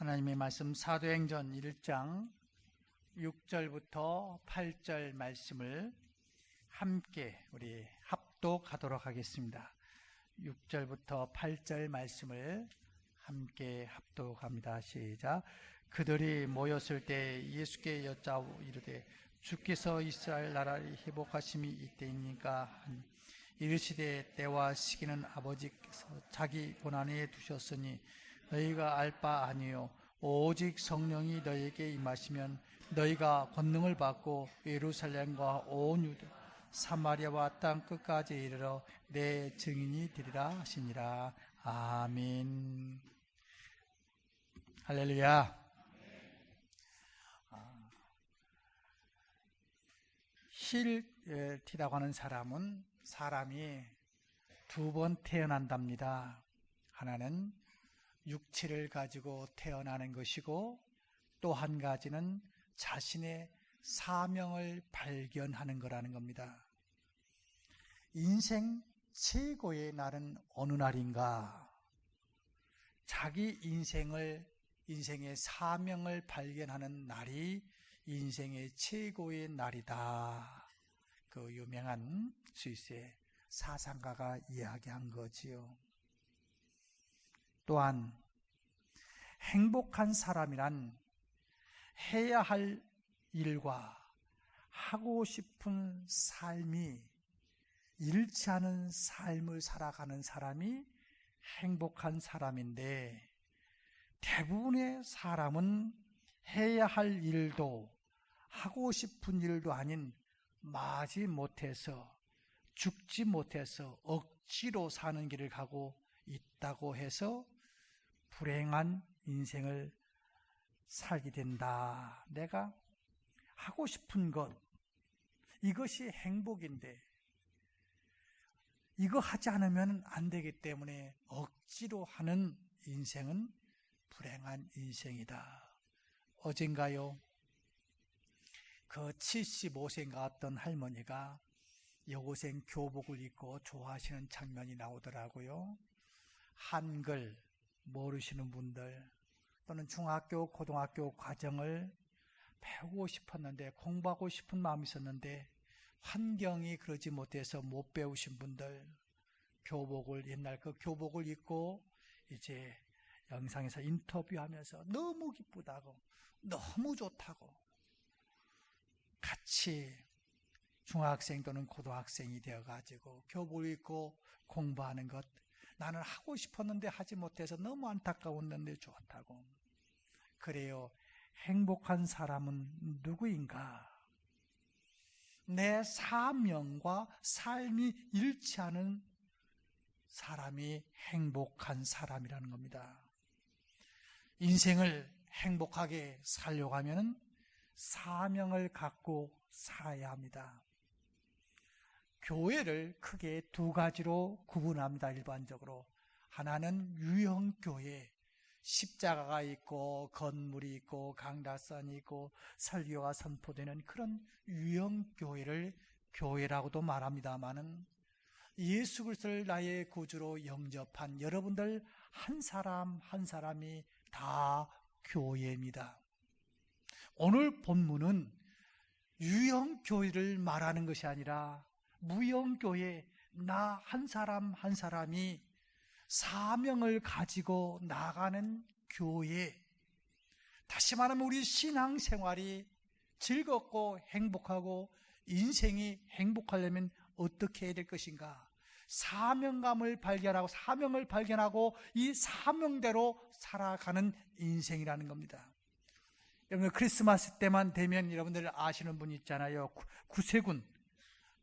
하나님의 말씀 사도행전 1장 6절부터 8절 말씀을 함께 우리 합독하도록 하겠습니다. 6절부터 8절 말씀을 함께 합독합니다. 시작. 그들이 모였을 때 예수께 여짜오 이르되 주께서 이스라엘 나라를 회복하심이 이때입니까? 이르시되 때와 시기는 아버지께서 자기 권한에 두셨으니 너희가 알 바 아니요 오직 성령이 너희에게 임하시면 너희가 권능을 받고 예루살렘과 온 유대 사마리아와 땅 끝까지 이르러 내 증인이 되리라 하시니라. 아멘. 할렐루야. 힐티라고 하는 사람은 사람이 두 번 태어난답니다. 하나는 육체를 가지고 태어나는 것이고 또 한 가지는 자신의 사명을 발견하는 거라는 겁니다. 인생 최고의 날은 어느 날인가? 자기 인생의 사명을 발견하는 날이 인생의 최고의 날이다. 그 유명한 스위스의 사상가가 이야기한 거지요. 또한 행복한 사람이란 해야 할 일과 하고 싶은 삶이 잃지 않은 삶을 살아가는 사람이 행복한 사람인데, 대부분의 사람은 해야 할 일도 하고 싶은 일도 아닌 마지 못해서 죽지 못해서 억지로 사는 길을 가고 있다고 해서 불행한 인생을 살게 된다. 내가 하고 싶은 것, 이것이 행복인데 이거 하지 않으면 안 되기 때문에 억지로 하는 인생은 불행한 인생이다. 어젠가요, 그 75세인가 어떤 할머니가 여고생 교복을 입고 좋아하시는 장면이 나오더라고요. 한글 모르시는 분들 또는 중학교, 고등학교 과정을 배우고 싶었는데, 공부하고 싶은 마음이 있었는데 환경이 그러지 못해서 못 배우신 분들, 옛날 그 교복을 입고 이제 영상에서 인터뷰하면서 너무 기쁘다고, 너무 좋다고, 같이 중학생 또는 고등학생이 되어가지고 교복을 입고 공부하는 것, 나는 하고 싶었는데 하지 못해서 너무 안타까웠는데 좋다고. 그래요. 행복한 사람은 누구인가? 내 사명과 삶이 잃지 않은 사람이 행복한 사람이라는 겁니다. 인생을 행복하게 살려고 하면 사명을 갖고 살아야 합니다. 교회를 크게 두 가지로 구분합니다. 일반적으로 하나는 유형교회, 십자가가 있고 건물이 있고 강다선이 있고 설교가 선포되는 그런 유형교회를 교회라고도 말합니다마는, 예수 그리스도를 나의 구주로 영접한 여러분들 한 사람 한 사람이 다 교회입니다. 오늘 본문은 유형교회를 말하는 것이 아니라 무형교회, 나 한 사람 한 사람이 사명을 가지고 나가는 교회, 다시 말하면 우리 신앙생활이 즐겁고 행복하고 인생이 행복하려면 어떻게 해야 될 것인가? 사명감을 발견하고 사명을 발견하고 이 사명대로 살아가는 인생이라는 겁니다. 여러분, 크리스마스 때만 되면 여러분들 아시는 분 있잖아요. 구세군,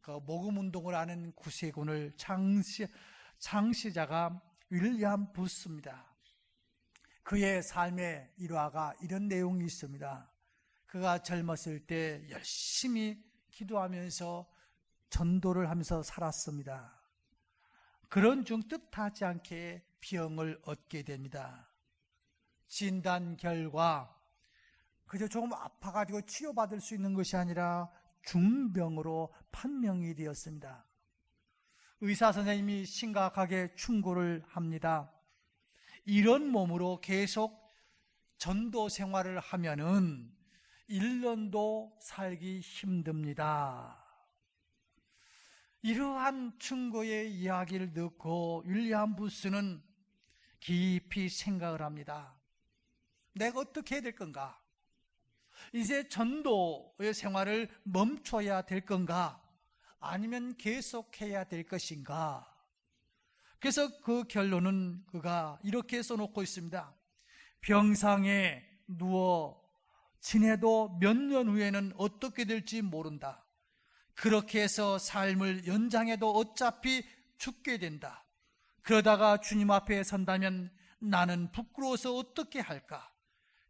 그 모금운동을 하는 구세군을 창시자가 윌리엄 부스입니다. 그의 삶의 일화가 이런 내용이 있습니다. 그가 젊었을 때 열심히 기도하면서 전도를 하면서 살았습니다. 그런 중 뜻하지 않게 병을 얻게 됩니다. 진단 결과 그저 조금 아파가지고 치료받을 수 있는 것이 아니라 중병으로 판명이 되었습니다. 의사 선생님이 심각하게 충고를 합니다. 이런 몸으로 계속 전도 생활을 하면은 1년도 살기 힘듭니다. 이러한 충고의 이야기를 듣고 윌리엄 부스는 깊이 생각을 합니다. 내가 어떻게 해야 될 건가? 이제 전도의 생활을 멈춰야 될 건가? 아니면 계속해야 될 것인가? 그래서 그 결론은 그가 이렇게 써놓고 있습니다. 병상에 누워 지내도 몇 년 후에는 어떻게 될지 모른다. 그렇게 해서 삶을 연장해도 어차피 죽게 된다. 그러다가 주님 앞에 선다면 나는 부끄러워서 어떻게 할까?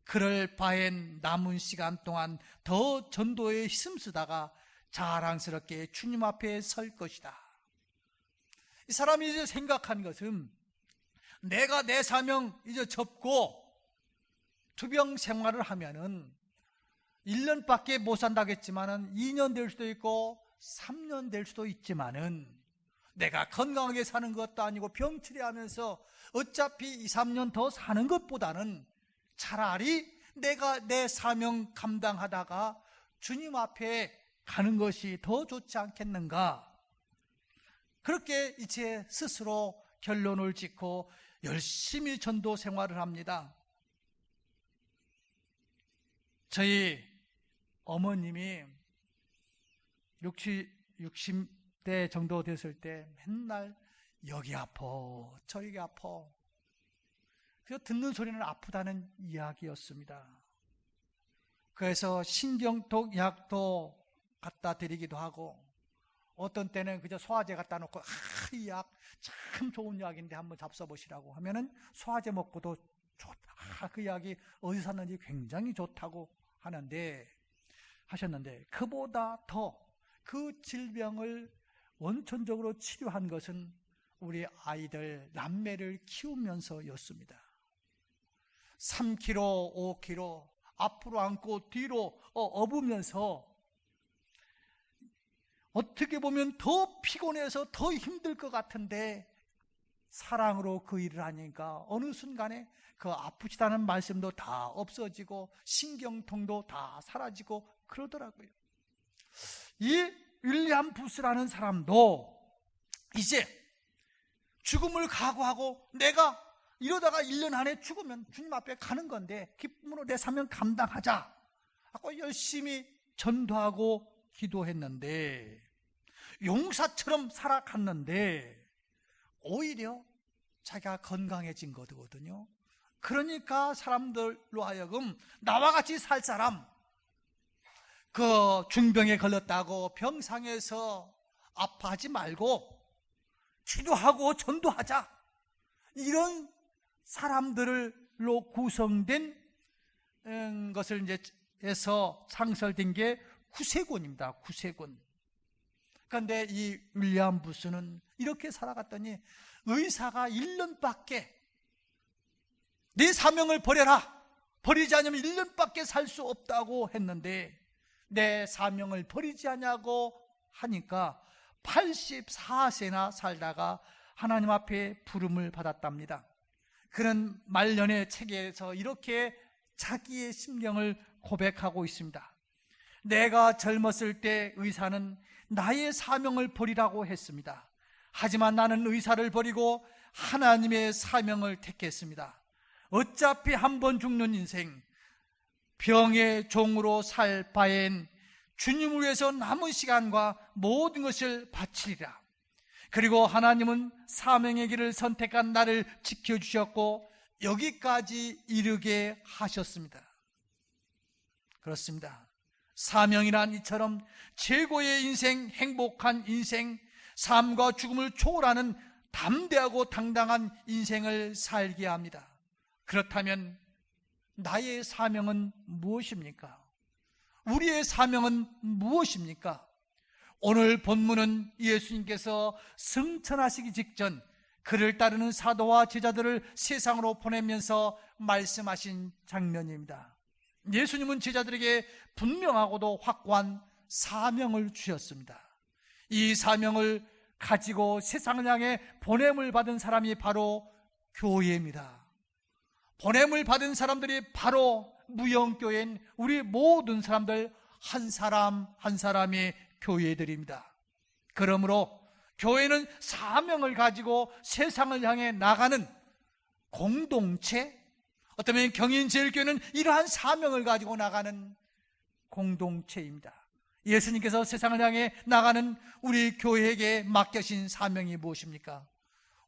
그럴 바엔 남은 시간 동안 더 전도에 힘쓰다가 자랑스럽게 주님 앞에 설 것이다. 이 사람이 이제 생각한 것은 내가 내 사명 이제 접고 투병 생활을 하면은 1년밖에 못 산다겠지만은 2년 될 수도 있고 3년 될 수도 있지만은 내가 건강하게 사는 것도 아니고 병치레하면서 어차피 2, 3년 더 사는 것보다는 차라리 내가 내 사명 감당하다가 주님 앞에 가는 것이 더 좋지 않겠는가? 그렇게 이제 스스로 결론을 짓고 열심히 전도 생활을 합니다. 저희 어머님이 60대 정도 됐을 때 맨날 여기 아파 저기 아파, 그래서 듣는 소리는 아프다는 이야기였습니다. 그래서 신경통 약도 갖다 드리기도 하고, 어떤 때는 그저 소화제 갖다 놓고 이 약 참 좋은 약인데 한번 잡숴보시라고 하면은 소화제 먹고도 좋다, 그 약이 어디서 샀는지 굉장히 좋다고 하셨는데 그보다 더 그 질병을 원천적으로 치료한 것은 우리 아이들 남매를 키우면서였습니다. 3kg, 5kg 앞으로 안고 뒤로 업으면서 어떻게 보면 더 피곤해서 더 힘들 것 같은데 사랑으로 그 일을 하니까 어느 순간에 그 아프시다는 말씀도 다 없어지고 신경통도 다 사라지고 그러더라고요. 이 윌리엄 부스라는 사람도 이제 죽음을 각오하고 내가 이러다가 1년 안에 죽으면 주님 앞에 가는 건데 기쁨으로 내 사명 감당하자 하고 열심히 전도하고 기도했는데 용사처럼 살아갔는데 오히려 자기가 건강해진 거거든요. 그러니까 사람들로 하여금 나와 같이 살 사람, 그 중병에 걸렸다고 병상에서 아파하지 말고 기도하고 전도하자, 이런 사람들로 구성된 것을 이제 해서 창설된 게 구세군입니다. 구세군. 그런데 이 윌리엄 부스는 이렇게 살아갔더니 의사가 1년밖에 네 사명을 버려라, 버리지 않으면 1년밖에 살 수 없다고 했는데 내 사명을 버리지 않냐고 하니까 84세나 살다가 하나님 앞에 부름을 받았답니다. 그는 말년의 책에서 이렇게 자기의 심경을 고백하고 있습니다. 내가 젊었을 때 의사는 나의 사명을 버리라고 했습니다. 하지만 나는 의사를 버리고 하나님의 사명을 택했습니다. 어차피 한 번 죽는 인생, 병의 종으로 살 바엔 주님을 위해서 남은 시간과 모든 것을 바치리라. 그리고 하나님은 사명의 길을 선택한 나를 지켜주셨고 여기까지 이르게 하셨습니다. 그렇습니다. 사명이란 이처럼 최고의 인생, 행복한 인생, 삶과 죽음을 초월하는 담대하고 당당한 인생을 살게 합니다. 그렇다면 나의 사명은 무엇입니까? 우리의 사명은 무엇입니까? 오늘 본문은 예수님께서 승천하시기 직전 그를 따르는 사도와 제자들을 세상으로 보내면서 말씀하신 장면입니다. 예수님은 제자들에게 분명하고도 확고한 사명을 주셨습니다. 이 사명을 가지고 세상을 향해 보냄을 받은 사람이 바로 교회입니다. 보냄을 받은 사람들이 바로 무영교회인 우리 모든 사람들 한 사람 한 사람의 교회들입니다. 그러므로 교회는 사명을 가지고 세상을 향해 나가는 공동체, 어쩌면 경인제일교회는 이러한 사명을 가지고 나가는 공동체입니다. 예수님께서 세상을 향해 나가는 우리 교회에게 맡겨진 사명이 무엇입니까?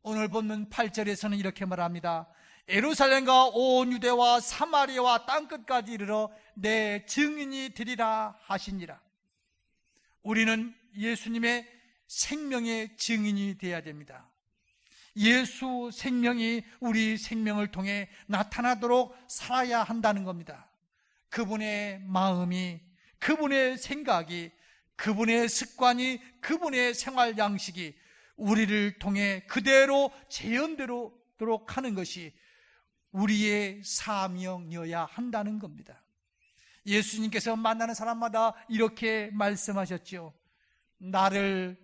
오늘 본문 8절에서는 이렇게 말합니다. 예루살렘과 온 유대와 사마리아와 땅끝까지 이르러 내 증인이 되리라 하시니라. 우리는 예수님의 생명의 증인이 되어야 됩니다. 예수 생명이 우리 생명을 통해 나타나도록 살아야 한다는 겁니다. 그분의 마음이, 그분의 생각이, 그분의 습관이, 그분의 생활 양식이 우리를 통해 그대로 재현되도록 하는 것이 우리의 사명이어야 한다는 겁니다. 예수님께서 만나는 사람마다 이렇게 말씀하셨죠. 나를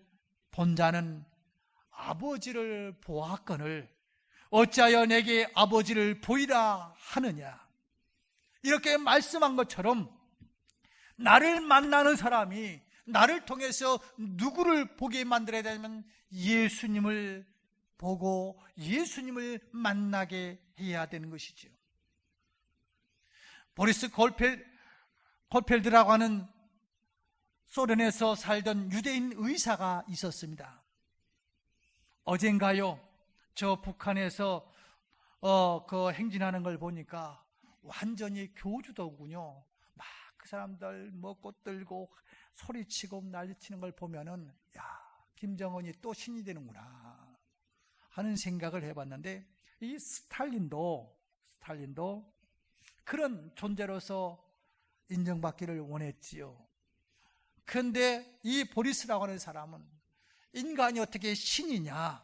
본 자는 아버지를 보았거늘 어찌하여 내게 아버지를 보이라 하느냐. 이렇게 말씀한 것처럼 나를 만나는 사람이 나를 통해서 누구를 보게 만들어야 되냐면 예수님을 보고 예수님을 만나게 해야 되는 것이죠. 보리스 골펠드라고 하는 소련에서 살던 유대인 의사가 있었습니다. 어젠가요, 저 북한에서 그 행진하는 걸 보니까 완전히 교주더군요. 막 그 사람들 꽃 들고 소리치고 난리치는 걸 보면은 야, 김정은이 또 신이 되는구나 하는 생각을 해봤는데, 이 스탈린도 그런 존재로서 인정받기를 원했지요. 그런데 이 보리스라고 하는 사람은 인간이 어떻게 신이냐,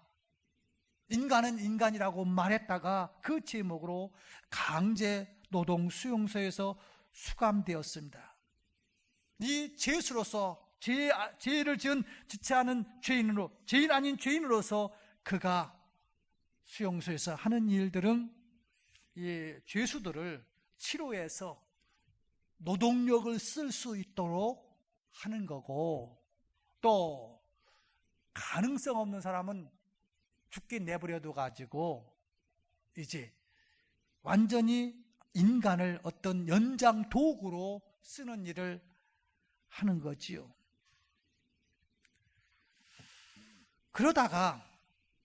인간은 인간이라고 말했다가 그 제목으로 강제 노동 수용소에서 수감되었습니다. 이 죄수로서 죄를 짓지 않은 죄인으로, 죄인 아닌 죄인으로서 그가 수용소에서 하는 일들은 이 죄수들을 치료해서 노동력을 쓸 수 있도록 하는 거고, 또 가능성 없는 사람은 죽게 내버려둬 가지고 이제 완전히 인간을 어떤 연장 도구로 쓰는 일을 하는 거지요. 그러다가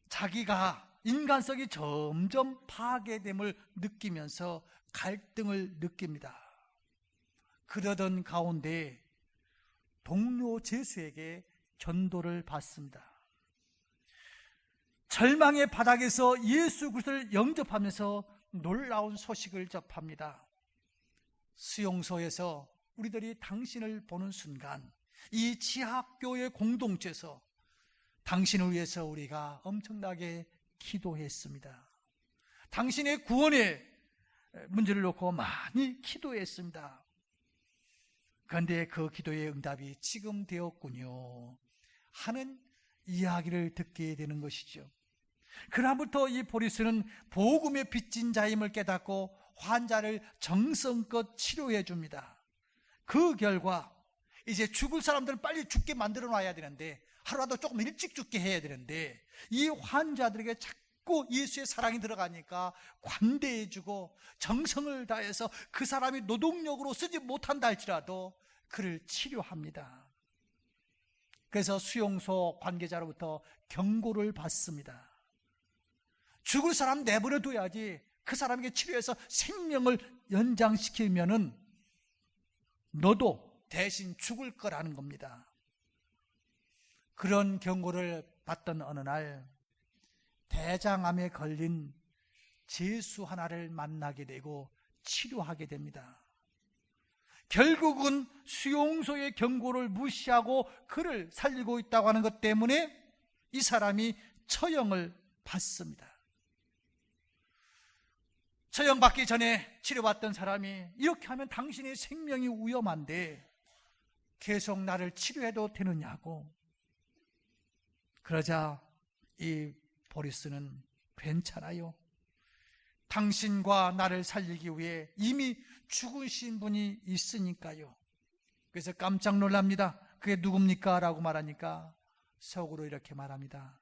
자기가 인간성이 점점 파괴됨을 느끼면서 갈등을 느낍니다. 그러던 가운데 동료 죄수에게 전도를 받습니다. 절망의 바닥에서 예수 그리스도를 영접하면서 놀라운 소식을 접합니다. 수용소에서 우리들이 당신을 보는 순간 이 지하학교의 공동체에서 당신을 위해서 우리가 엄청나게 기도했습니다. 당신의 구원의 문제를 놓고 많이 기도했습니다. 그런데 그 기도의 응답이 지금 되었군요 하는 이야기를 듣게 되는 것이죠. 그날부터 이 보리스는 복음의 빚진 자임을 깨닫고 환자를 정성껏 치료해 줍니다. 그 결과 이제 죽을 사람들은 빨리 죽게 만들어 놔야 되는데, 하루라도 조금 일찍 죽게 해야 되는데, 이 환자들에게 자꾸 예수의 사랑이 들어가니까 관대해 주고 정성을 다해서 그 사람이 노동력으로 쓰지 못한다 할지라도 그를 치료합니다. 그래서 수용소 관계자로부터 경고를 받습니다. 죽을 사람 내버려 둬야지 그 사람에게 치료해서 생명을 연장시키면은 너도 대신 죽을 거라는 겁니다. 그런 경고를 받던 어느 날 대장암에 걸린 죄수 하나를 만나게 되고 치료하게 됩니다. 결국은 수용소의 경고를 무시하고 그를 살리고 있다고 하는 것 때문에 이 사람이 처형을 받습니다. 처형받기 전에 치료받던 사람이 이렇게 하면 당신의 생명이 위험한데 계속 나를 치료해도 되느냐고. 그러자 이 보리스는 괜찮아요, 당신과 나를 살리기 위해 이미 죽으신 분이 있으니까요. 그래서 깜짝 놀랍니다. 그게 누굽니까? 라고 말하니까 속으로 이렇게 말합니다.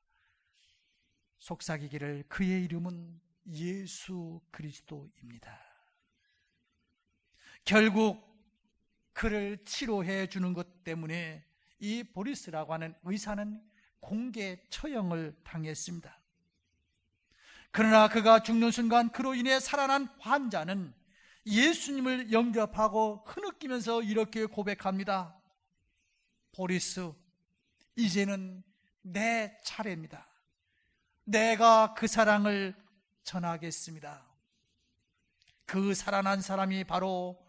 속삭이기를 그의 이름은 예수 그리스도입니다. 결국 그를 치료해 주는 것 때문에 이 보리스라고 하는 의사는 공개 처형을 당했습니다. 그러나 그가 죽는 순간 그로 인해 살아난 환자는 예수님을 영접하고 흐느끼면서 이렇게 고백합니다. 보리스, 이제는 내 차례입니다. 내가 그 사랑을 전하겠습니다. 그 살아난 사람이 바로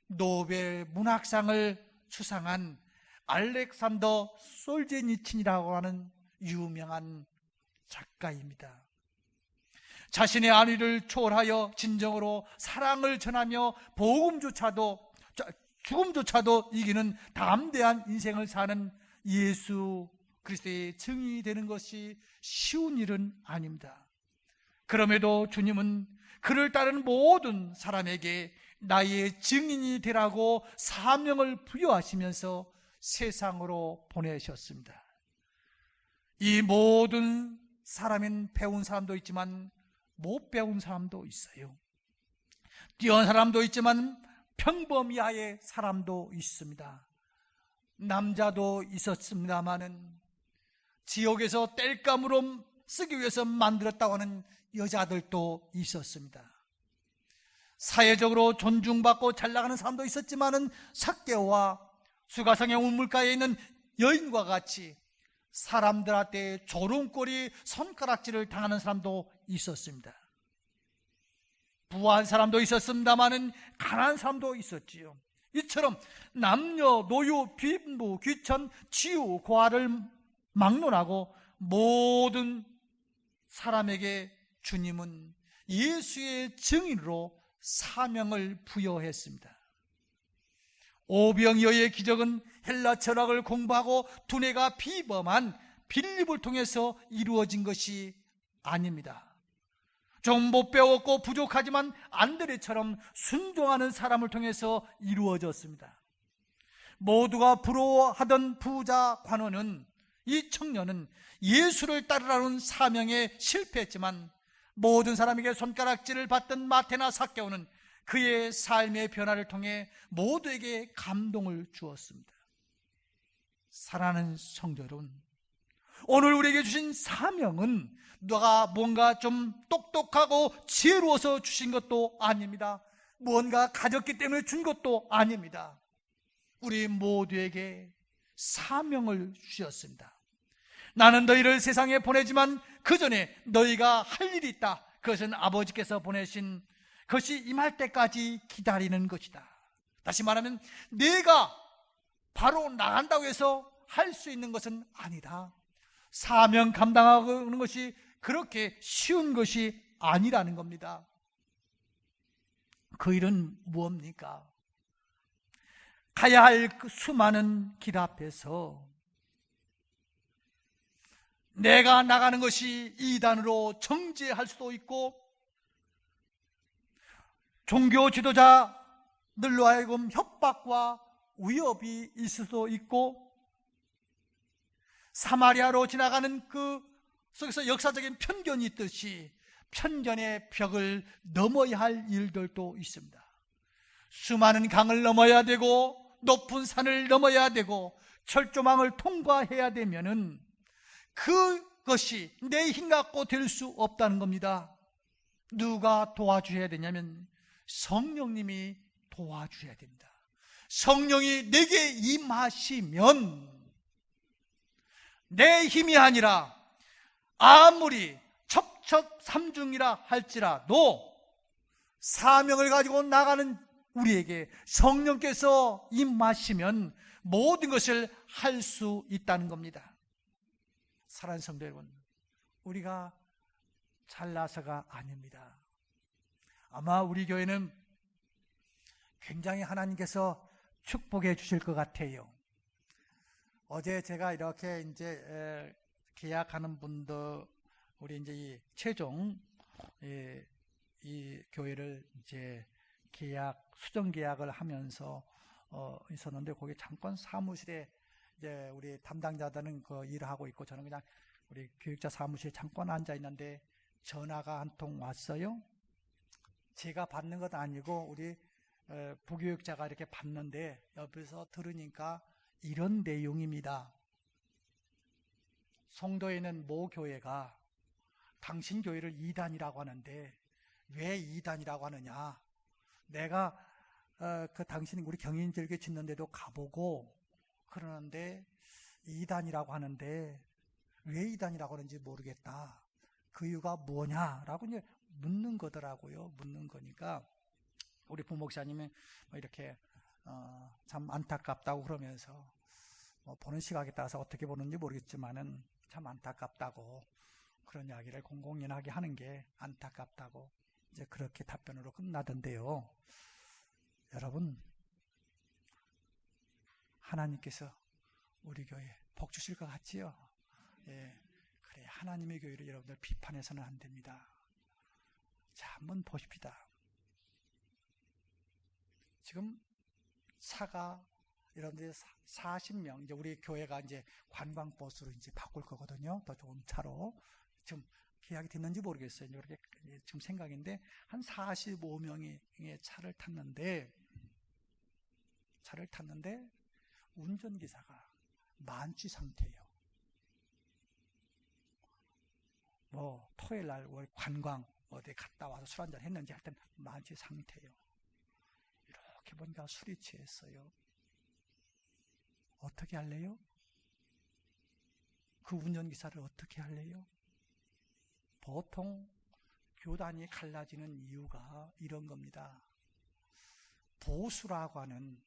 노벨 문학상을 수상한 알렉산더 솔제니친이라고 하는 유명한 작가입니다. 자신의 안위를 초월하여 진정으로 사랑을 전하며 죽음조차도 이기는 담대한 인생을 사는 예수 그리스도의 증인이 되는 것이 쉬운 일은 아닙니다. 그럼에도 주님은 그를 따르는 모든 사람에게 나의 증인이 되라고 사명을 부여하시면서 세상으로 보내셨습니다. 이 모든 사람은 배운 사람도 있지만 못 배운 사람도 있어요. 뛰어난 사람도 있지만 평범야의 사람도 있습니다. 남자도 있었습니다마는 지옥에서 땔감으로 쓰기 위해서 만들었다고 하는 여자들도 있었습니다. 사회적으로 존중받고 잘나가는 사람도 있었지만은 삭개오와 수가성의 우물가에 있는 여인과 같이 사람들한테 조롱거리 손가락질을 당하는 사람도 있었습니다. 부한 사람도 있었습니다마는 가난한 사람도 있었지요. 이처럼 남녀, 노유, 빈부, 귀천, 치유, 고아를 막론하고 모든 사람에게 주님은 예수의 증인으로 사명을 부여했습니다. 오병이어의 기적은 헬라 철학을 공부하고 두뇌가 비범한 빌립을 통해서 이루어진 것이 아닙니다. 좀 못 배웠고 부족하지만 안드레처럼 순종하는 사람을 통해서 이루어졌습니다. 모두가 부러워하던 부자 관원은, 이 청년은 예수를 따르라는 사명에 실패했지만 모든 사람에게 손가락질을 받던 마태나 삭개오는 그의 삶의 변화를 통해 모두에게 감동을 주었습니다. 사랑하는 성도 여러분, 오늘 우리에게 주신 사명은 너가 뭔가 좀 똑똑하고 지혜로워서 주신 것도 아닙니다. 뭔가 가졌기 때문에 준 것도 아닙니다. 우리 모두에게 사명을 주셨습니다. 나는 너희를 세상에 보내지만 그 전에 너희가 할 일이 있다. 그것은 아버지께서 보내신 그것이 임할 때까지 기다리는 것이다. 다시 말하면 내가 바로 나간다고 해서 할 수 있는 것은 아니다. 사명 감당하는 것이 그렇게 쉬운 것이 아니라는 겁니다. 그 일은 무엇입니까? 가야 할 그 수많은 길 앞에서 내가 나가는 것이 이단으로 정죄할 수도 있고, 종교 지도자들로 하여금 협박과 위협이 있을 수도 있고, 사마리아로 지나가는 그 속에서 역사적인 편견이 있듯이 편견의 벽을 넘어야 할 일들도 있습니다. 수많은 강을 넘어야 되고 높은 산을 넘어야 되고 철조망을 통과해야 되면은 그것이 내 힘 갖고 될 수 없다는 겁니다. 누가 도와줘야 되냐면 성령님이 도와줘야 됩니다. 성령이 내게 임하시면 내 힘이 아니라 아무리 첩첩삼중이라 할지라도 사명을 가지고 나가는 우리에게 성령께서 임하시면 모든 것을 할 수 있다는 겁니다. 사랑하는 성도 여러분, 우리가 잘나서가 아닙니다. 아마 우리 교회는 굉장히 하나님께서 축복해 주실 것 같아요. 어제 제가 이렇게 이제 계약하는 분들, 우리 이제 이 최종 이 교회를 이제 수정 계약을 하면서 있었는데, 거기 잠깐 사무실에 이제 우리 담당자들은 그 일을 하고 있고, 저는 그냥 우리 교육자 사무실에 잠깐 앉아 있는데 전화가 한 통 왔어요. 제가 받는 건 아니고 우리 부교육자가 이렇게 받는데, 옆에서 들으니까 이런 내용입니다. 송도에 있는 모 교회가 당신 교회를 이단이라고 하는데 왜 이단이라고 하느냐, 내가 그 당신이 우리 경인절교 짓는데도 가보고 그러는데 이단이라고 하는데 왜 이단이라고 하는지 모르겠다. 그 이유가 뭐냐라고 이제 묻는 거더라고요. 묻는 거니까 우리 부목사님이 이렇게 참 안타깝다고 그러면서 보는 시각에 따라서 어떻게 보는지 모르겠지만은 참 안타깝다고, 그런 이야기를 공공연하게 하는 게 안타깝다고 이제 그렇게 답변으로 끝나던데요. 여러분, 하나님께서 우리 교회에 복 주실 것 같지요? 예, 그래, 하나님의 교회를 여러분들 비판해서는 안 됩니다. 자, 한번 보십시다. 지금 차가 여러분들이 40명, 이제 우리 교회가 이제 관광버스로 이제 바꿀 거거든요. 더 좋은 차로. 지금 계약이 됐는지 모르겠어요. 이렇게 지금 생각인데 한 45명이 차를 탔는데 운전기사가 만취 상태예요. 토요일 날 관광 어디 갔다 와서 술 한잔 했는지 하여튼 만취 상태예요. 이렇게 보니까 술이 취했어요. 어떻게 할래요? 그 운전기사를 어떻게 할래요? 보통 교단이 갈라지는 이유가 이런 겁니다. 보수라고 하는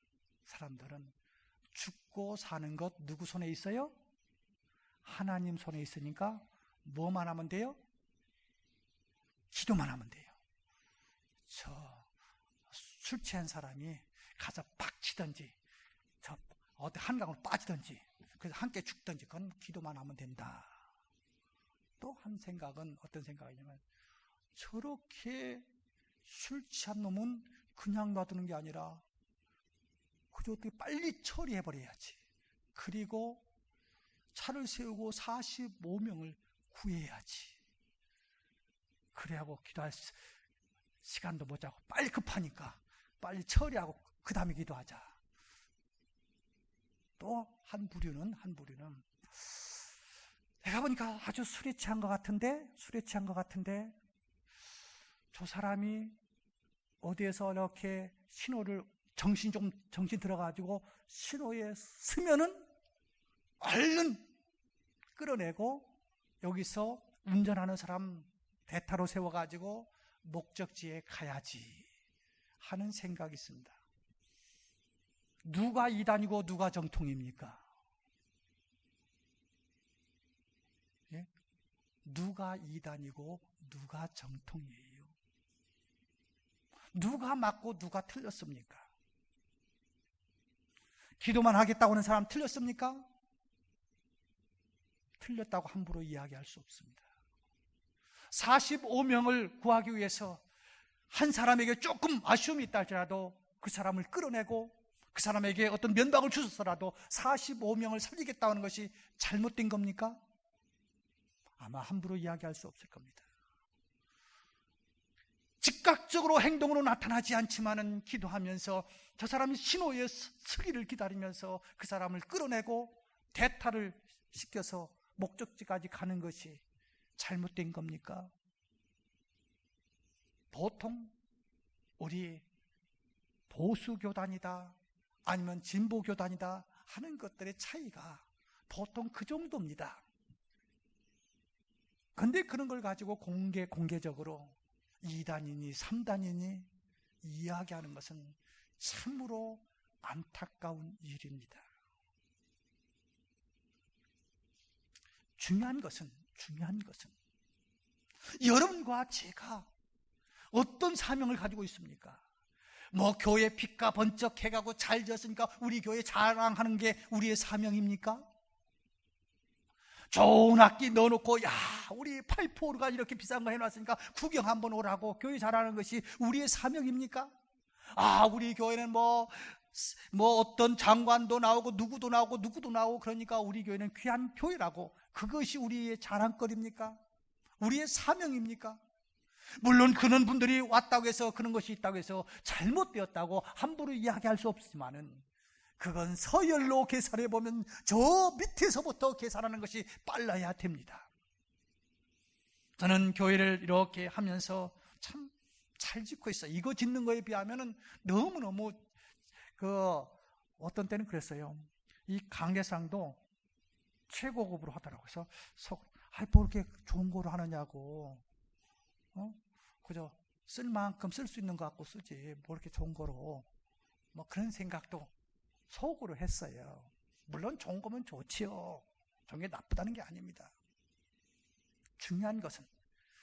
사람들은 죽고 사는 것 누구 손에 있어요? 하나님 손에 있으니까 뭐만 하면 돼요? 기도만 하면 돼요. 술 취한 사람이 가서 빡치든지 어디 한강으로 빠지든지 그래서 함께 죽든지 그건 기도만 하면 된다. 또 한 생각은 어떤 생각이냐면, 저렇게 술 취한 놈은 그냥 놔두는 게 아니라 그저 어떻게 빨리 처리해버려야지. 그리고 차를 세우고 45명을 구해야지. 그래하고 기도할 시간도 못 자고 빨리 급하니까 빨리 처리하고 그 다음에 기도하자. 또 한 부류는 내가 보니까 아주 술에 취한 것 같은데 저 사람이 어디에서 이렇게 신호를 정신 들어가지고 신호에 서면은 얼른 끌어내고 여기서 운전하는 사람 대타로 세워가지고 목적지에 가야지 하는 생각이 있습니다. 누가 이단이고 누가 정통입니까? 예? 누가 이단이고 누가 정통이에요? 누가 맞고 누가 틀렸습니까? 기도만 하겠다고 하는 사람 틀렸습니까? 틀렸다고 함부로 이야기할 수 없습니다. 45명을 구하기 위해서 한 사람에게 조금 아쉬움이 있다 할지라도 그 사람을 끌어내고 그 사람에게 어떤 면박을 주셔서라도 45명을 살리겠다는 것이 잘못된 겁니까? 아마 함부로 이야기할 수 없을 겁니다. 즉각적으로 행동으로 나타나지 않지만은 기도하면서 저 사람이 신호의 서기를 기다리면서 그 사람을 끌어내고 대타를 시켜서 목적지까지 가는 것이 잘못된 겁니까? 보통 우리 보수교단이다 아니면 진보교단이다 하는 것들의 차이가 보통 그 정도입니다. 그런데 그런 걸 가지고 공개적으로 2단이니 3단이니 이야기하는 것은 참으로 안타까운 일입니다. 중요한 것은 여러분과 제가 어떤 사명을 가지고 있습니까? 교회 빛과 번쩍 해가고 잘 지었으니까 우리 교회 자랑하는 게 우리의 사명입니까? 좋은 악기 넣어놓고, 야, 우리 파이프 오르간 이렇게 비싼 거 해놨으니까 구경 한번 오라고 교회 잘하는 것이 우리의 사명입니까? 우리 교회는 뭐 어떤 장관도 나오고 누구도 나오고 그러니까 우리 교회는 귀한 교회라고, 그것이 우리의 자랑거리입니까? 우리의 사명입니까? 물론 그런 분들이 왔다고 해서, 그런 것이 있다고 해서 잘못되었다고 함부로 이야기할 수 없지만은, 그건 서열로 계산해 보면 저 밑에서부터 계산하는 것이 빨라야 됩니다. 저는 교회를 이렇게 하면서 참 잘 짓고 있어요. 이거 짓는 거에 비하면은 너무너무 어떤 때는 그랬어요. 이 강례상도 최고급으로 하더라고요. 그래서 뭐 이렇게 좋은 거로 하느냐고, 그저 쓸 만큼 쓸 수 있는 거 갖고 쓰지, 뭐 이렇게 좋은 거로, 뭐 그런 생각도 속으로 했어요. 물론 좋은 거면 좋지요. 좋은 게 나쁘다는 게 아닙니다. 중요한 것은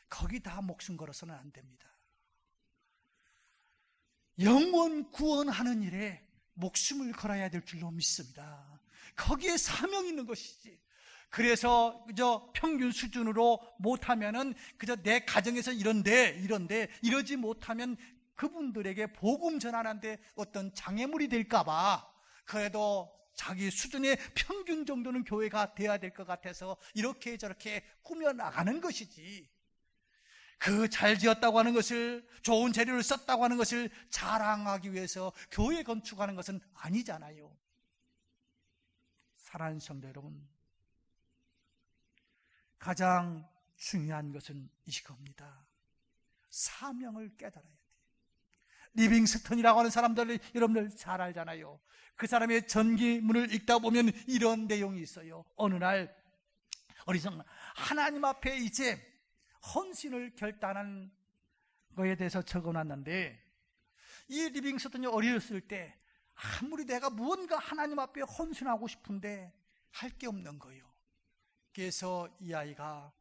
거기 다 목숨 걸어서는 안 됩니다. 영원 구원하는 일에 목숨을 걸어야 될 줄로 믿습니다. 거기에 사명이 있는 것이지. 그래서 그저 평균 수준으로 못하면은 그저 내 가정에서 이런데 이러지 못하면 그분들에게 복음 전하는데 어떤 장애물이 될까봐, 그래도 자기 수준의 평균 정도는 교회가 돼야 될 것 같아서 이렇게 저렇게 꾸며나가는 것이지, 그 잘 지었다고 하는 것을, 좋은 재료를 썼다고 하는 것을 자랑하기 위해서 교회 건축하는 것은 아니잖아요. 사랑하는 성도 여러분, 가장 중요한 것은 이겁니다. 사명을 깨달아야 돼요. 리빙스턴이라고 하는 사람들 여러분들 잘 알잖아요. 그 사람의 전기문을 읽다 보면 이런 내용이 있어요. 어느 날 어리석나 하나님 앞에 이제 헌신을 결단한 거에 대해서 적어놨는데, 이 리빙스턴이 어렸을 때 아무리 내가 무언가 하나님 앞에 헌신하고 싶은데 할 게 없는 거예요. 그래서 이 아이가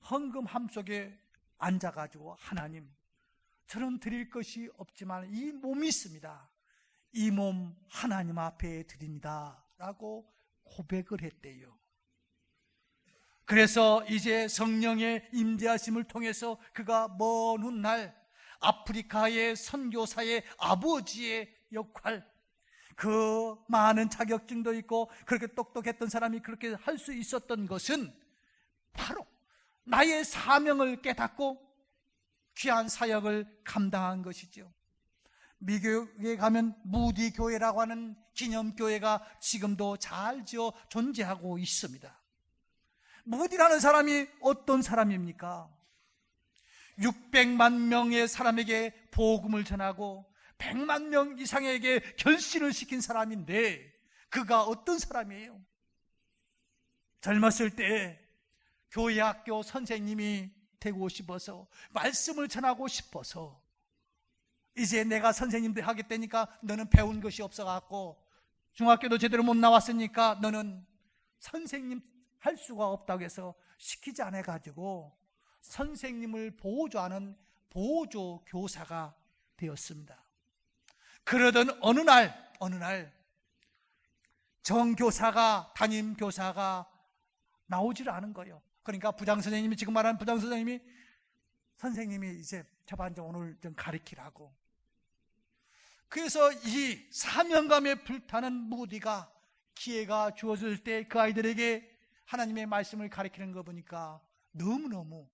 헌금함 속에 앉아가지고, 하나님, 저는 드릴 것이 없지만 이 몸이 있습니다. 이 몸 하나님 앞에 드립니다 라고 고백을 했대요. 그래서 이제 성령의 임재하심을 통해서 그가 먼 훗날 아프리카의 선교사의 아버지의 역할, 그 많은 자격증도 있고 그렇게 똑똑했던 사람이 그렇게 할 수 있었던 것은 바로 나의 사명을 깨닫고 귀한 사역을 감당한 것이죠. 미국에 가면 무디 교회라고 하는 기념교회가 지금도 잘 지어 존재하고 있습니다. 무디라는 사람이 어떤 사람입니까? 600만 명의 사람에게 복음을 전하고 100만 명 이상에게 결신을 시킨 사람인데, 그가 어떤 사람이에요? 젊었을 때 교회 학교 선생님이 되고 싶어서, 말씀을 전하고 싶어서, 이제 내가 선생님들 하게 되니까 너는 배운 것이 없어갖고 중학교도 제대로 못 나왔으니까 너는 선생님 할 수가 없다고 해서 시키지 않아가지고 선생님을 보조하는 보조 교사가 되었습니다. 그러던 어느 날 정교사가, 담임 교사가 나오질 않은 거예요. 그러니까 부장선생님이, 지금 말하는 부장선생님이, 선생님이 이제 저번 오늘 좀 가르치라고. 그래서 이 사명감에 불타는 무디가 기회가 주어질 때 그 아이들에게 하나님의 말씀을 가르치는 거 보니까 너무너무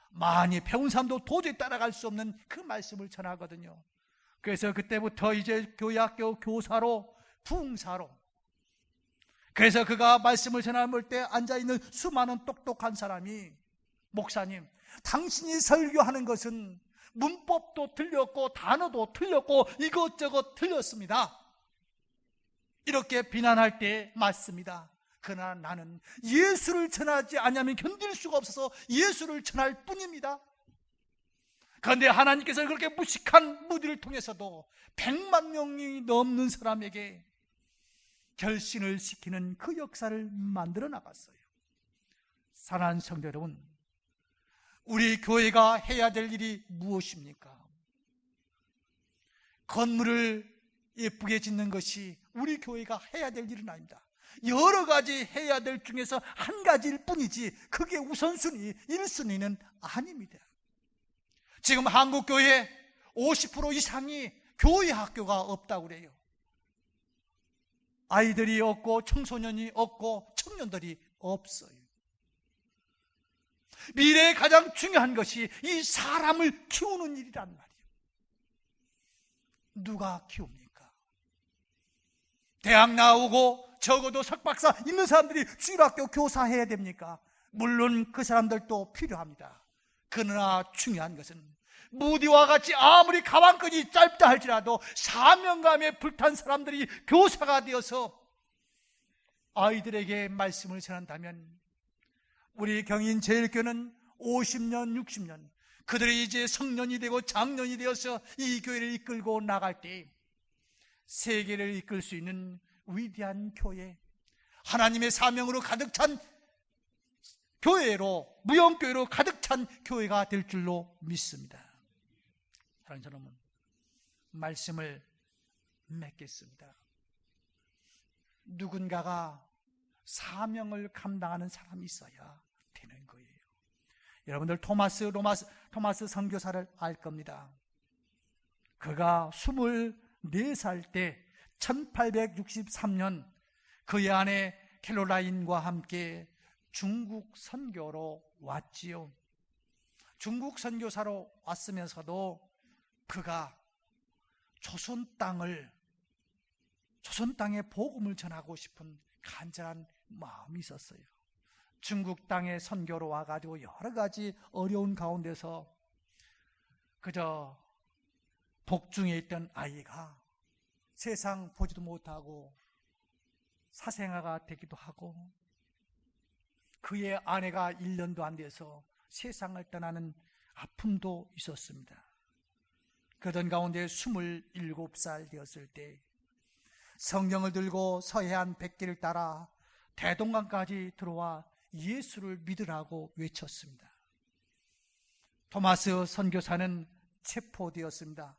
많이 배운 사람도 도저히 따라갈 수 없는 그 말씀을 전하거든요. 그래서 그때부터 이제 교회학교 교사로, 부흥사로, 그래서 그가 말씀을 전할 때 앉아있는 수많은 똑똑한 사람이, 목사님, 당신이 설교하는 것은 문법도 틀렸고 단어도 틀렸고 이것저것 틀렸습니다, 이렇게 비난할 때 맞습니다. 그러나 나는 예수를 전하지 않으면 견딜 수가 없어서 예수를 전할 뿐입니다. 그런데 하나님께서 그렇게 무식한 무디를 통해서도 100만 명이 넘는 사람에게 결신을 시키는 그 역사를 만들어 나갔어요. 사랑하는 성도 여러분, 우리 교회가 해야 될 일이 무엇입니까? 건물을 예쁘게 짓는 것이 우리 교회가 해야 될 일은 아닙니다. 여러 가지 해야 될 중에서 한 가지일 뿐이지 그게 우선순위, 1순위는 아닙니다. 지금 한국교회 50% 이상이 교회 학교가 없다고 그래요. 아이들이 없고 청소년이 없고 청년들이 없어요. 미래에 가장 중요한 것이 이 사람을 키우는 일이란 말이에요. 누가 키웁니까? 대학 나오고 적어도 석박사 있는 사람들이 주일학교 교사해야 됩니까? 물론 그 사람들도 필요합니다. 그러나 중요한 것은 무디와 같이 아무리 가방끈이 짧다 할지라도 사명감에 불탄 사람들이 교사가 되어서 아이들에게 말씀을 전한다면 우리 경인제일교회는 50년, 60년 그들이 이제 성년이 되고 장년이 되어서 이 교회를 이끌고 나갈 때 세계를 이끌 수 있는 위대한 교회, 하나님의 사명으로 가득 찬 교회로, 무형교회로 가득 찬 교회가 될 줄로 믿습니다. 사랑하는 여러분, 말씀을 맺겠습니다. 누군가가 사명을 감당하는 사람이 있어야 되는 거예요. 여러분들 토마스 선교사를 알 겁니다. 그가 24살 때 1863년 그의 아내 캐롤라인과 함께 중국 선교로 왔지요. 중국 선교사로 왔으면서도 그가 조선 땅에 복음을 전하고 싶은 간절한 마음이 있었어요. 중국 땅에 선교로 와가지고 여러 가지 어려운 가운데서 그저 복중에 있던 아이가 세상 보지도 못하고 사생아가 되기도 하고 그의 아내가 1년도 안 돼서 세상을 떠나는 아픔도 있었습니다. 그러던 가운데 27살 되었을 때 성경을 들고 서해안 백길을 따라 대동강까지 들어와 예수를 믿으라고 외쳤습니다. 토마스 선교사는 체포되었습니다.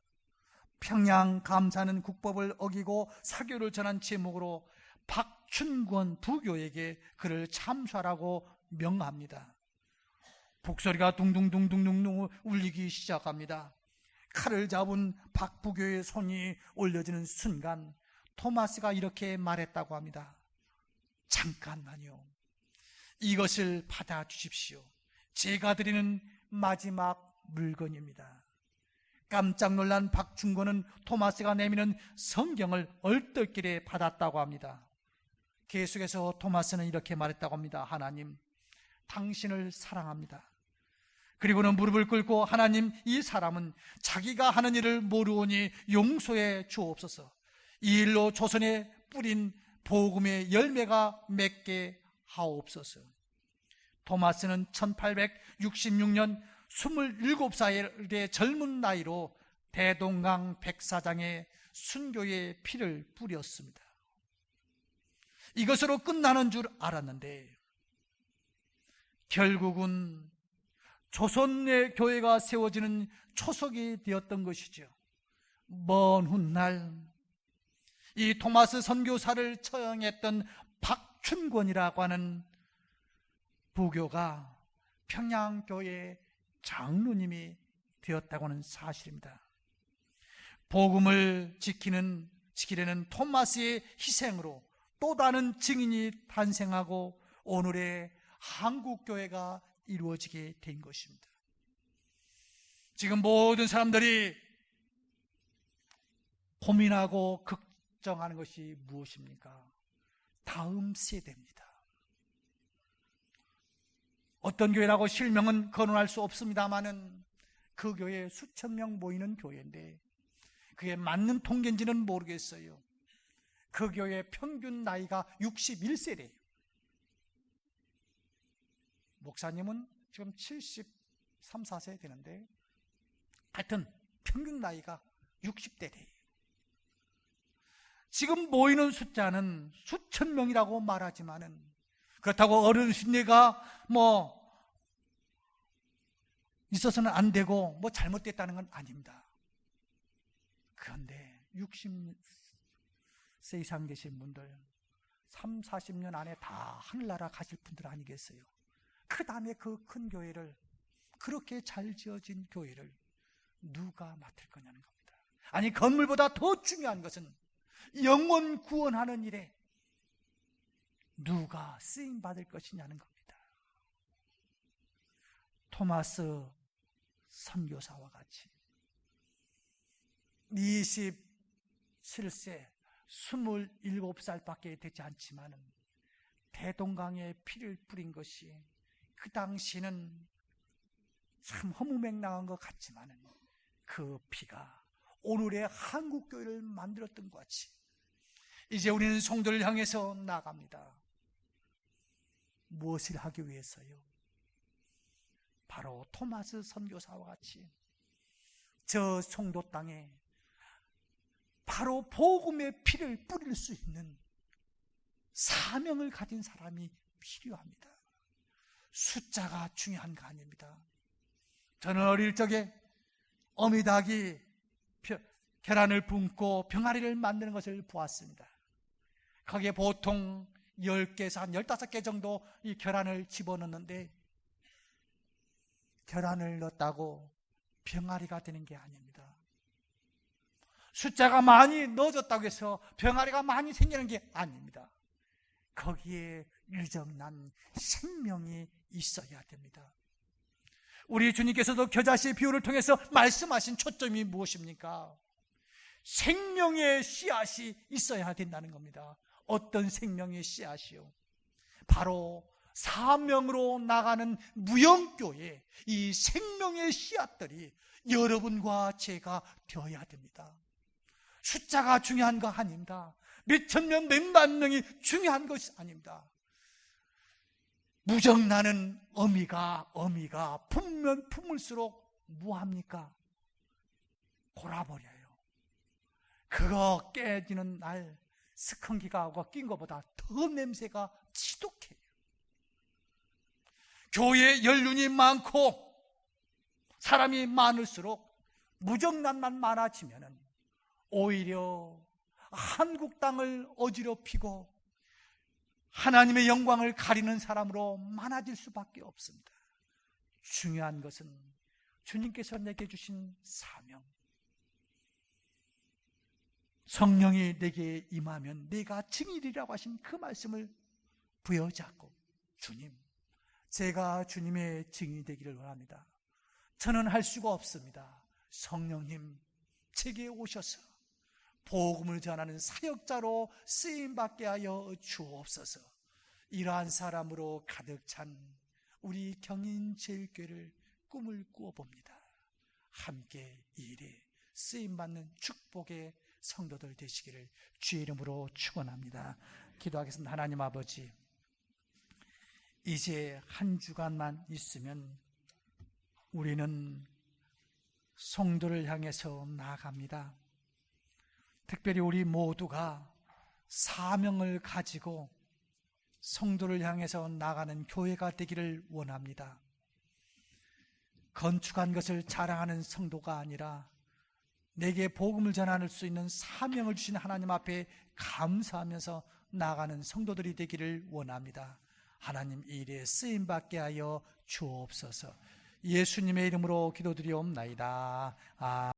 평양 감사는 국법을 어기고 사교를 전한 제목으로 박춘권 부교에게 그를 참수하라고 명합니다. 북소리가 둥둥둥둥둥 울리기 시작합니다. 칼을 잡은 박 부교의 손이 올려지는 순간 토마스가 이렇게 말했다고 합니다. 잠깐만요. 이것을 받아주십시오. 제가 드리는 마지막 물건입니다. 깜짝 놀란 박충권은 토마스가 내미는 성경을 얼떨결에 받았다고 합니다. 계속해서 토마스는 이렇게 말했다고 합니다. 하나님, 당신을 사랑합니다. 그리고는 무릎을 꿇고 하나님, 이 사람은 자기가 하는 일을 모르오니 용서해 주옵소서. 이 일로 조선에 뿌린 복음의 열매가 맺게 하옵소서. 토마스는 1866년 27살의 젊은 나이로 대동강 백사장에 순교의 피를 뿌렸습니다. 이것으로 끝나는 줄 알았는데 결국은 조선의 교회가 세워지는 초석이 되었던 것이죠. 먼 훗날 이 토마스 선교사를 처형했던 박춘권이라고 하는 부교가 평양교회 장로님이 되었다고 하는 사실입니다. 복음을 지키려는 토마스의 희생으로 또 다른 증인이 탄생하고 오늘의 한국교회가 이루어지게 된 것입니다. 지금 모든 사람들이 고민하고 걱정하는 것이 무엇입니까? 다음 세대입니다. 어떤 교회라고 실명은 거론할 수 없습니다마는 그 교회에 수천 명 모이는 교회인데 그게 맞는 통계인지는 모르겠어요. 그 교회 평균 나이가 61세래요. 목사님은 지금 73, 4세 되는데 하여튼 평균 나이가 60대래요. 지금 모이는 숫자는 수천 명이라고 말하지만은 그렇다고 어르신네가 있어서는 안 되고 잘못됐다는 건 아닙니다. 그런데 60세 이상 되신 분들 3, 40년 안에 다 하늘나라 가실 분들 아니겠어요? 그 다음에 그 큰 교회를, 그렇게 잘 지어진 교회를 누가 맡을 거냐는 겁니다. 아니, 건물보다 더 중요한 것은 영혼 구원하는 일에 누가 쓰임 받을 것이냐는 겁니다. 토마스 선교사와 같이 27세 27살밖에 되지 않지만 대동강에 피를 뿌린 것이 그 당시는 참 허무맹랑한 것 같지만 그 피가 오늘의 한국교회를 만들었던 것 같이 이제 우리는 성도를 향해서 나갑니다. 무엇을 하기 위해서요? 바로 토마스 선교사와 같이 저 성도 땅에 바로 복음의 피를 뿌릴 수 있는 사명을 가진 사람이 필요합니다. 숫자가 중요한 거 아닙니다. 저는 어릴 적에 어미닭이 계란을 붓고 병아리를 만드는 것을 보았습니다. 거기에 보통 10개에서 한 15개 정도 이 계란을 집어넣는데 계란을 넣었다고 병아리가 되는 게 아닙니다. 숫자가 많이 넣어졌다고 해서 병아리가 많이 생기는 게 아닙니다. 거기에 유정난 생명이 있어야 됩니다. 우리 주님께서도 겨자씨 비유를 통해서 말씀하신 초점이 무엇입니까? 생명의 씨앗이 있어야 된다는 겁니다. 어떤 생명의 씨앗이요? 바로 사명으로 나가는 무영교회, 이 생명의 씨앗들이 여러분과 제가 되어야 됩니다. 숫자가 중요한 거 아닙니다. 몇천 명, 몇만 명이 중요한 것이 아닙니다. 무정나는 어미가 품면 품을수록 뭐합니까? 골아버려요. 그거 깨지는 날 스컹기가 낀 것보다 더 냄새가 지독해요. 교회에 연륜이 많고 사람이 많을수록 무정난만 많아지면 오히려 한국 땅을 어지럽히고 하나님의 영광을 가리는 사람으로 많아질 수밖에 없습니다. 중요한 것은 주님께서 내게 주신 사명, 성령이 내게 임하면 내가 증인이라고 하신 그 말씀을 부여잡고, 주님, 제가 주님의 증인이 되기를 원합니다. 저는 할 수가 없습니다. 성령님, 제게 오셔서 복음을 전하는 사역자로 쓰임받게 하여 주옵소서. 이러한 사람으로 가득 찬 우리 경인제일교회를 꿈을 꾸어봅니다. 함께 이 일에 쓰임받는 축복의 성도들 되시기를 주의 이름으로 축원합니다. 기도하겠습니다. 하나님 아버지, 이제 한 주간만 있으면 우리는 성도를 향해서 나아갑니다. 특별히 우리 모두가 사명을 가지고 성도를 향해서 나가는 교회가 되기를 원합니다. 건축한 것을 자랑하는 성도가 아니라 내게 복음을 전할 수 있는 사명을 주신 하나님 앞에 감사하면서 나가는 성도들이 되기를 원합니다. 하나님, 이 일에 쓰임받게 하여 주옵소서. 예수님의 이름으로 기도드리옵나이다.